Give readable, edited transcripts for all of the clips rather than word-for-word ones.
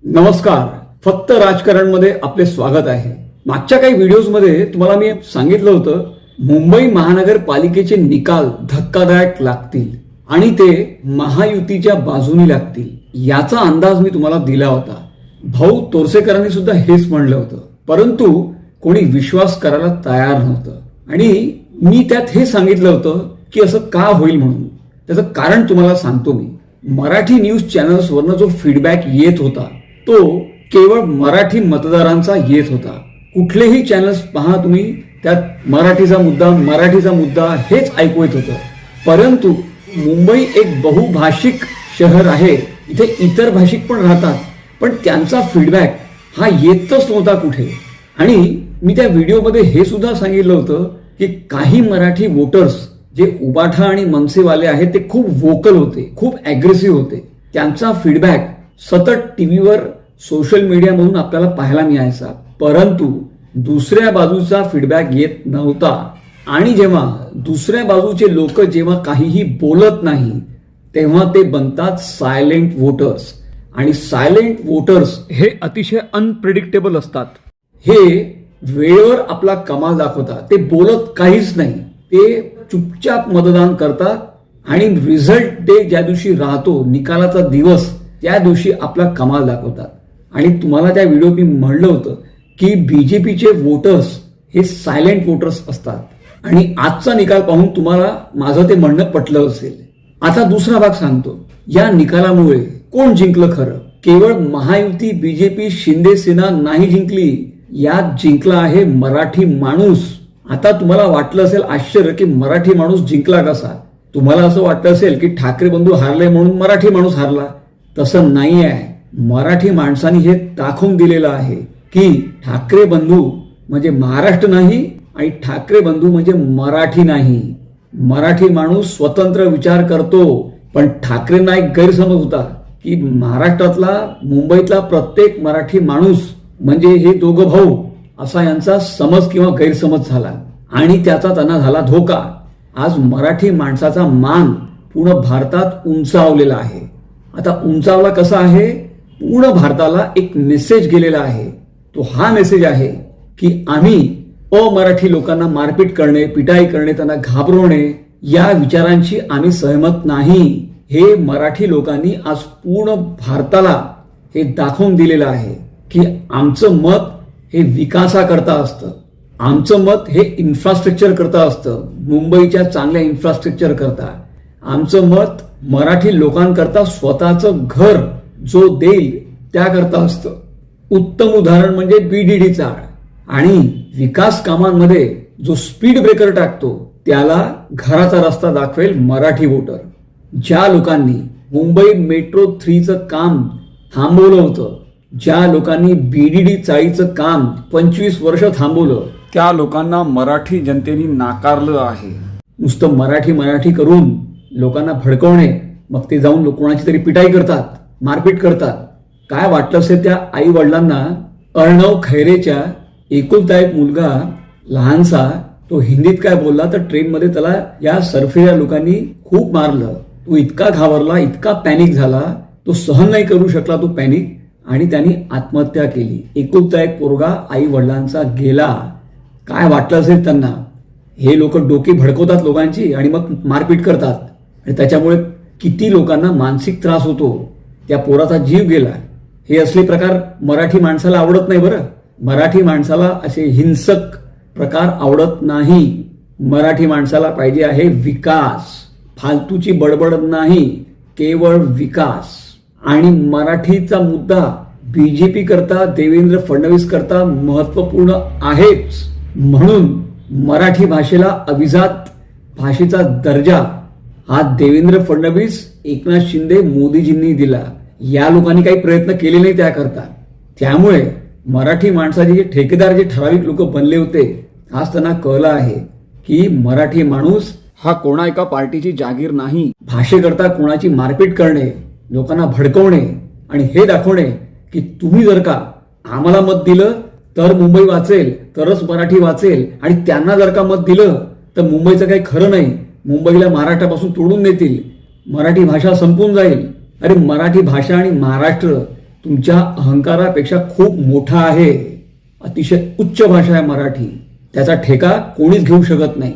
नमस्कार. फक्त राजकारणमध्ये आपले स्वागत आहे. मागच्या काही व्हिडिओजमध्ये तुम्हाला मी सांगितलं होतं मुंबई महानगरपालिकेचे निकाल धक्कादायक लागतील आणि ते महायुतीच्या बाजूनी लागतील याचा अंदाज मी तुम्हाला दिला होता. भाऊ तोरसेकरांनी सुद्धा हेच म्हणलं होतं, परंतु कोणी विश्वास करायला तयार नव्हतं. आणि मी त्यात हे सांगितलं होतं की असं का होईल म्हणून. त्याचं कारण तुम्हाला सांगतो मी. मराठी न्यूज चॅनल्सवरनं जो फीडबॅक येत होता तो केवळ मराठी मतदारांचा येत होता. कुठलेही चॅनल्स पहा तुम्ही, त्यात मराठीचा मुद्दा हेच ऐकू येत होतं. परंतु मुंबई एक बहुभाषिक शहर आहे, इथे इतर भाषिक पण राहतात, पण त्यांचा फीडबॅक हा येतच नव्हता कुठे. आणि मी त्या व्हिडिओमध्ये हे सुद्धा सांगितलं होतं की काही मराठी वोटर्स जे उबाठा आणि मनसेवाले आहेत ते खूप वोकल होते, खूप अग्रेसिव्ह होते. त्यांचा फीडबॅक सतत टीव्हीवर सोशल मीडियामधून आपल्याला पाहायला मिळायचा, परंतु दुसऱ्या बाजूचा फीडबॅक येत नव्हता. आणि जेव्हा दुसऱ्या बाजूचे लोक जेव्हा काहीही बोलत नाही तेव्हा ते बनतात सायलेंट वोटर्स. आणि सायलेंट वोटर्स हे अतिशय अनप्रिडिक्टेबल असतात. हे वेळेवर आपला कमाल दाखवतात, ते बोलत काहीच नाही, ते चुपचाप मतदान करतात आणि रिझल्ट डे ज्या दिवशी राहतो, निकालाचा दिवस, त्या दिवशी आपला कमाल दाखवतात. आणि तुम्हाला त्या व्हिडिओ मी म्हणलं होतं की बीजेपीचे वोटर्स हे सायलेंट वोटर्स असतात. आणि आजचा निकाल पाहून तुम्हाला माझं ते म्हणणं पटलं असेल. आता दुसरा भाग सांगतो. या निकालामुळे कोण जिंकलं खरं? केवळ महायुती बीजेपी शिंदे सेना नाही जिंकली, यात जिंकला आहे मराठी माणूस. आता तुम्हाला वाटलं असेल आश्चर्य की मराठी माणूस जिंकला कसा? तुम्हाला असं वाटलं असेल की ठाकरे बंधू हारले म्हणून मराठी माणूस हारला. तसं नाही आहे. मराठी माणसांनी हे दाखवून दिलेलं आहे की ठाकरे बंधू म्हणजे महाराष्ट्र नाही आणि ठाकरे बंधू म्हणजे मराठी नाही. मराठी माणूस स्वतंत्र विचार करतो. पण ठाकरेंना एक गैरसमज होता की महाराष्ट्रातला मुंबईतला प्रत्येक मराठी माणूस म्हणजे हे दोघं भाऊ, असा यांचा समज किंवा गैरसमज झाला आणि त्याचा त्यांना झाला धोका. आज मराठी माणसाचा मान पूर्ण भारतात उंचावलेला आहे. आता उंचावला कसा आहे? पूर्ण भारताला एक मेसेज गेलेला आहे. तो हा मेसेज आहे की आम्ही अमराठी लोकांना मारपीट करणे, पिटाई करणे, त्यांना घाबरवणे या विचारांची आम्ही सहमत नाही. हे मराठी लोकांनी आज पूर्ण भारताला हे दाखवून दिलेलं आहे की आमचं मत हे विकासाकरता असतं, आमचं मत हे इन्फ्रास्ट्रक्चर करता असतं, मुंबईच्या चांगल्या इन्फ्रास्ट्रक्चर करता. आमचं मत मराठी लोकांकरता स्वतःचं घर जो देईल त्याकरता असतं. उत्तम उदाहरण म्हणजे बीडीडी चाळ. आणि विकास कामांमध्ये जो स्पीड ब्रेकर टाकतो त्याला घराचा रस्ता दाखवेल मराठी वोटर. ज्या लोकांनी मुंबई मेट्रो 3चं काम थांबवलं होतं, ज्या लोकांनी बीडीडी चाळीचं काम 25 वर्ष थांबवलं, त्या लोकांना मराठी जनतेने नाकारलं आहे. नुसतं मराठी करून लोकांना भडकवणे, मग ते जाऊन कोणाची तरी पिटाई करतात, मारपीट करतात. काय वाटलं असेल त्या आई वडिलांना? अर्णव खैरेच्या एकुलता एक मुलगा लहानसा, तो हिंदीत काय बोलला तर ट्रेनमध्ये त्याला या सरफेऱ्या लोकांनी खूप मारलं. तो इतका घाबरला, इतका पॅनिक झाला, तो सहन नाही करू शकला तो पॅनिक, आणि त्यांनी आत्महत्या केली. एकुलता एक पोरगा आई वडिलांचा गेला. काय वाटलं असेल त्यांना? हे लोक डोकी भडकवतात लोकांची आणि मग मारपीट करतात आणि त्याच्यामुळे किती लोकांना मानसिक त्रास होतो. त्या पोराचा जीव गेला. हे असले प्रकार मराठी माणसाला आवडत नाही. बरं, मराठी माणसाला असे हिंसक प्रकार आवडत नाही. मराठी माणसाला पाहिजे आहे विकास, फालतूची बडबड नाही, केवळ विकास. आणि मराठीचा मुद्दा बीजेपी करता, देवेंद्र फडणवीस करता महत्वपूर्ण आहेच. म्हणून मराठी भाषेला अभिजात भाषेचा दर्जा हा देवेंद्र फडणवीस, एकनाथ शिंदे, मोदीजींनी दिला. या लोकांनी काही प्रयत्न केले नाही त्याकरता. त्यामुळे मराठी माणसाचे जे ठेकेदार, जे ठराविक लोक बनले होते, आज त्यांना कळलं आहे की मराठी माणूस हा कोणा एका पार्टीची जागीर नाही. भाषेकरता कोणाची मारपीट करणे, लोकांना भडकवणे आणि हे दाखवणे की तुम्ही जर का आम्हाला मत दिलं तर मुंबई वाचेल, तरच मराठी वाचेल, आणि त्यांना जर का मत दिलं तर मुंबईचं काही खरं नाही, मुंबईला महाराष्ट्रापासून तोडून देतील, मराठी भाषा संपून जाईल. अरे मराठी भाषा आणि महाराष्ट्र तुमच्या अहंकारापेक्षा खूप मोठा आहे. अतिशय उच्च भाषा आहे मराठी. त्याचा ठेका कोणीच घेऊ शकत नाही.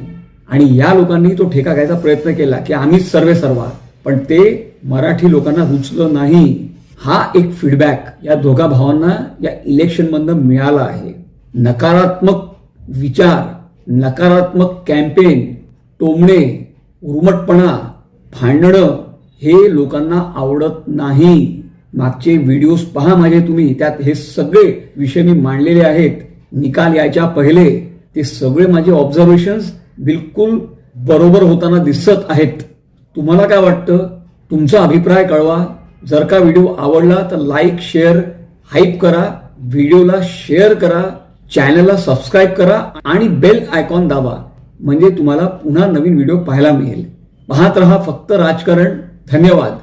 आणि या लोकांनी तो ठेका घ्यायचा प्रयत्न केला की आम्हीच सर्वे सर्वा, पण ते मराठी लोकांना रुचलं नाही. हा एक फीडबॅक या दोघा भावांना या इलेक्शनमधनं मिळाला आहे. नकारात्मक विचार, नकारात्मक कॅम्पेन, टोमणे, उर्मटपणा, भांडणं हे लोकांना आवडत नाही. मागचे व्हिडिओज पहा माझे तुम्ही, त्यात हे सगळे विषय मी मांडलेले आहेत. निकाल यायच्या पहिले ते सगळे माझे ऑब्झर्वेशन्स बिलकुल बरोबर होताना दिसत आहेत. तुम्हाला काय वाटतं? तुमचा अभिप्राय कळवा. जर का व्हिडिओ आवडला तर लाईक, शेअर, हाईप करा. व्हिडिओला शेअर करा, चॅनलला सबस्क्राईब करा आणि बेल आयकॉन दाबा, म्हणजे तुम्हाला पुन्हा नवीन व्हिडिओ पाहायला मिळेल. पाहत रहा फक्त राजकारण. धन्यवाद.